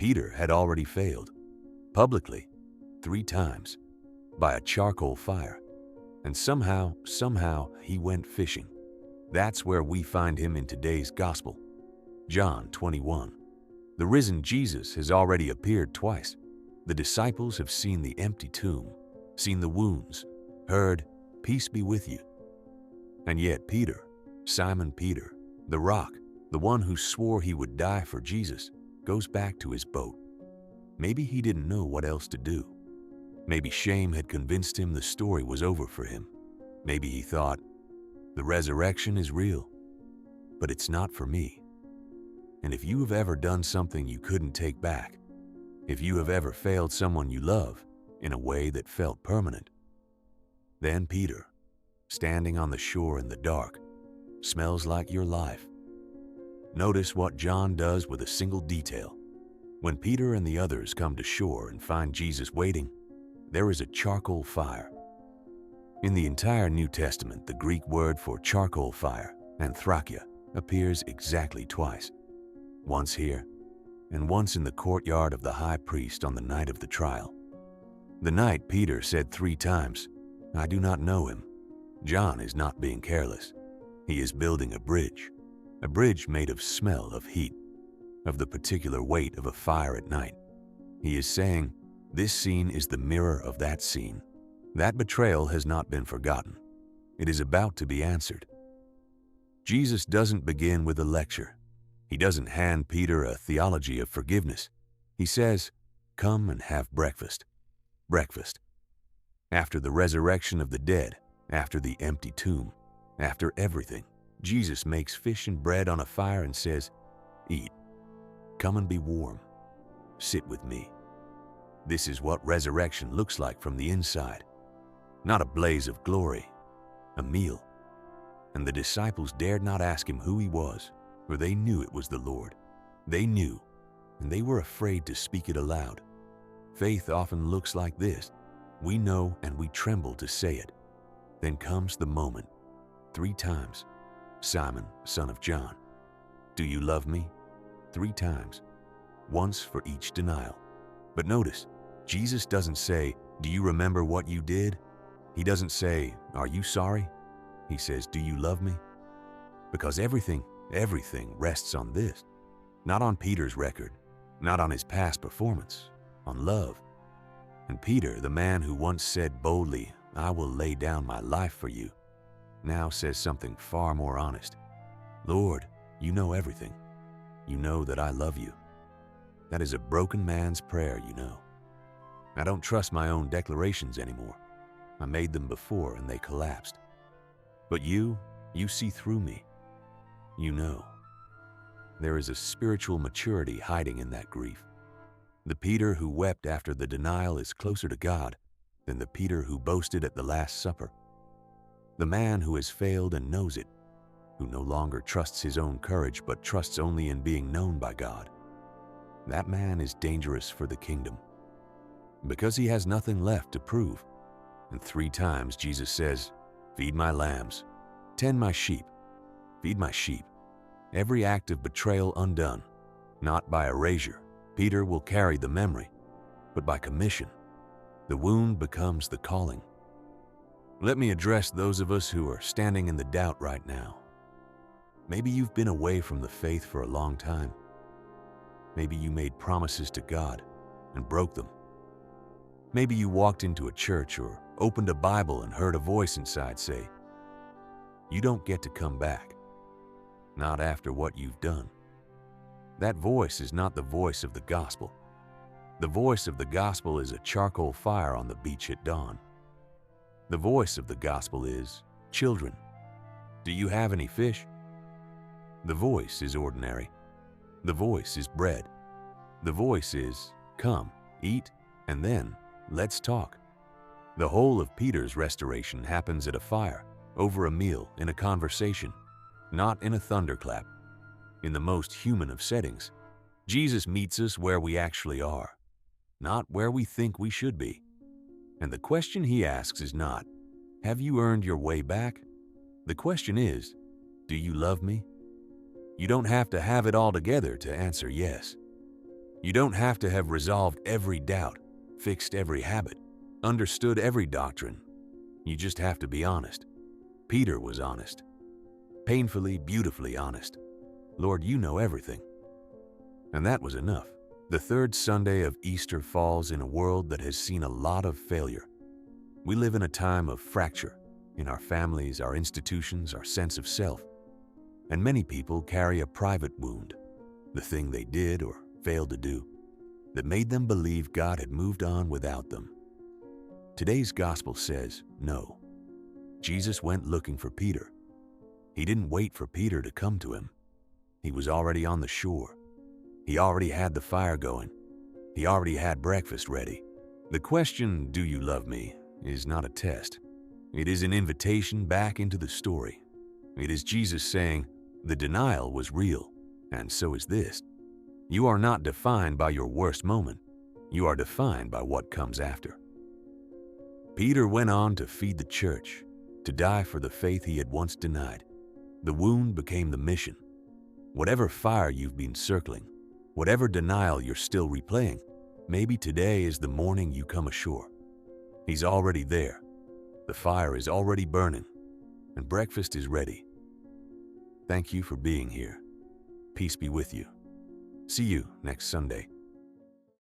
Peter had already failed, publicly, 3 times, by a charcoal fire. And somehow he went fishing. That's where we find him in today's gospel. John 21. The risen Jesus has already appeared twice. The disciples have seen the empty tomb, seen the wounds, heard, "Peace be with you." And yet Peter, Simon Peter, the rock, the one who swore he would die for Jesus, goes back to his boat. Maybe he didn't know what else to do. Maybe shame had convinced him the story was over for him. Maybe he thought, the resurrection is real, but it's not for me. And if you have ever done something you couldn't take back, if you have ever failed someone you love in a way that felt permanent, then Peter, standing on the shore in the dark, smells like your life. Notice what John does with a single detail. When Peter and the others come to shore and find Jesus waiting, there is a charcoal fire. In the entire New Testament, the Greek word for charcoal fire, anthrakia, appears exactly twice. Once here, and once in the courtyard of the high priest on the night of the trial. The night Peter said 3 times, "I do not know him." John is not being careless. He is building a bridge made of smell, of heat, of the particular weight of a fire at night. He is saying, this scene is the mirror of that scene. That betrayal has not been forgotten. It is about to be answered. Jesus doesn't begin with a lecture. He doesn't hand Peter a theology of forgiveness. He says, "Come and have breakfast." Breakfast. After the resurrection of the dead, after the empty tomb, after everything, Jesus makes fish and bread on a fire and says, "Eat. Come and be warm. Sit with me." This is what resurrection looks like from the inside. Not a blaze of glory, a meal. And the disciples dared not ask him who he was, for they knew it was the Lord. They knew, and they were afraid to speak it aloud. Faith often looks like this. We know and we tremble to say it. Then comes the moment. 3 times. Simon, son of John, do you love me? 3 times. Once for each denial. But notice, Jesus doesn't say, "Do you remember what you did?" He doesn't say, "Are you sorry?" He says, "Do you love me?" Because everything rests on this. Not on Peter's record, not on his past performance, on love. And Peter, the man who once said boldly, "I will lay down my life for you," now says something far more honest. "Lord, you know everything. You know that I love you." That is a broken man's prayer, you know. I don't trust my own declarations anymore. I made them before and they collapsed. But you see through me. You know. There is a spiritual maturity hiding in that grief. The Peter who wept after the denial is closer to God than the Peter who boasted at the Last Supper. The man who has failed and knows it, who no longer trusts his own courage but trusts only in being known by God. That man is dangerous for the kingdom, because he has nothing left to prove. And 3 times Jesus says, "Feed my lambs, tend my sheep, feed my sheep." Every act of betrayal undone, not by erasure. Peter will carry the memory, but by commission. The wound becomes the calling. Let me address those of us who are standing in the doubt right now. Maybe you've been away from the faith for a long time. Maybe you made promises to God and broke them. Maybe you walked into a church or opened a Bible and heard a voice inside say, "You don't get to come back. Not after what you've done." That voice is not the voice of the gospel. The voice of the gospel is a charcoal fire on the beach at dawn. The voice of the gospel is, "Children, do you have any fish?" The voice is ordinary. The voice is bread. The voice is, "Come, eat, and then let's talk." The whole of Peter's restoration happens at a fire, over a meal, in a conversation, not in a thunderclap. In the most human of settings, Jesus meets us where we actually are, not where we think we should be. And the question he asks is not, "Have you earned your way back?" The question is, "Do you love me?" You don't have to have it all together to answer yes. You don't have to have resolved every doubt, fixed every habit, understood every doctrine. You just have to be honest. Peter was honest. Painfully, beautifully honest. Lord, you know everything. And that was enough. The third Sunday of Easter falls in a world that has seen a lot of failure. We live in a time of fracture in our families, our institutions, our sense of self. And many people carry a private wound, the thing they did or failed to do, that made them believe God had moved on without them. Today's gospel says no. Jesus went looking for Peter. He didn't wait for Peter to come to him. He was already on the shore. He already had the fire going. He already had breakfast ready. The question, "Do you love me?" is not a test. It is an invitation back into the story. It is Jesus saying, the denial was real, and so is this. You are not defined by your worst moment. You are defined by what comes after. Peter went on to feed the church, to die for the faith he had once denied. The wound became the mission. Whatever fire you've been circling, whatever denial you're still replaying, maybe today is the morning you come ashore. He's already there. The fire is already burning, and breakfast is ready. Thank you for being here. Peace be with you. See you next Sunday.